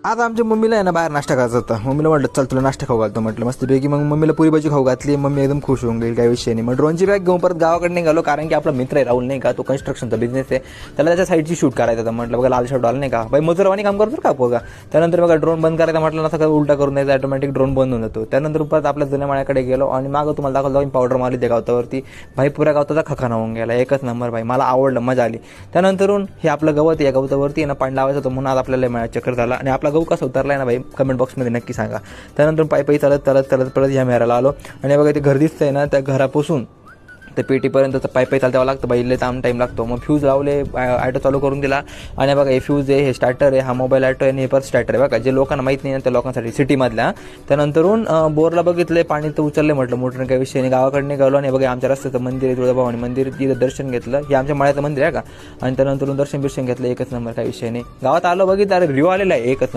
आता आमच्या मम्मीला आहे ना बाहेर नाश्ता करायचा होता. मम्मीला म्हटलं चल तुला नाश्ता खाऊ घालतो म्हटलं मस्तपैकी. मग मम्मीला पुरी भाजी खाऊ घातली. मम्मी एकदम खुश होऊन गेली, काही विषय नाही. मग ड्रोनची बॅग घेऊन परत गावाकडे निघालो, कारण की आपला मित्र आहे राहुल नाही का, तो कन्स्ट्रक्शनचा बिझनेस आहे, त्याला त्याच्या साईडची शूट करायचं होतं. म्हटलं बघा लाल शर्ट आला नाही का बाई, मजुरवाणी काम करतो का बघा. त्यानंतर बघा ड्रोन बंद करायचा म्हटलं ना, सगळं उलटा करून द्यायचा, ऑटोमॅटिक ड्रोन बंद होऊन जातो. त्यानंतर परत आपल्या जुन्या माळ्याकडे गेलो आणि मागं तुम्हाला दाखवलं पावडर मारली त्या गावतावरती. भाई पुऱ्या गावताचा खखाना होऊन गेला, एकच नंबर भाई, मला आवडलं, मजा आली. त्यानंतरून हे आपलं गवत आहे, या गवतावरती ना पाणी लावायचं होतं, म्हणून आज आपल्याला माळ्यात चक्कर झाला. आणि आपला गहू कसा उतरला ना भाई, कमेंट बॉक्समध्ये नक्की सांगा. त्यानंतर पायी चालत परत ह्या मेहराला आलो आणि बघा ते घर दिसतंय ना, त्या घरापासून ते पेटीपर्यंतचं पायी चालतावं लागतं बाई, लय टाईम लागतो. मग फ्यूज लावले, ॲटो चालू करून दिला. आणि बघा हे फ्यूज आहे, हे स्टार्टर आहे, हा मोबाईल ॲटो आहे आणि हे परत स्टार्टर आहे बघा, जे लोकांना माहीत नाही ना त्या लोकांसाठी सिटीमधल्या. त्यानंतरून बोरला बघितले, पाणी तर उचलले, म्हटलं मोठं काही विषय नाही. गावाकडे निघालो आणि बघा आमच्या रस्त्याचं मंदिर आहे तुळजाभवानी मंदिर, तिथं दर्शन घेतलं. हे आमच्या माळ्याचं मंदिर आहे का. आणि त्यानंतरून दर्शन घेतलं, एकच नंबर, काही विषय नाही. गावात आलो बघितलं, अरे रिव्ह्यू आलेला आहे एकच नंबर.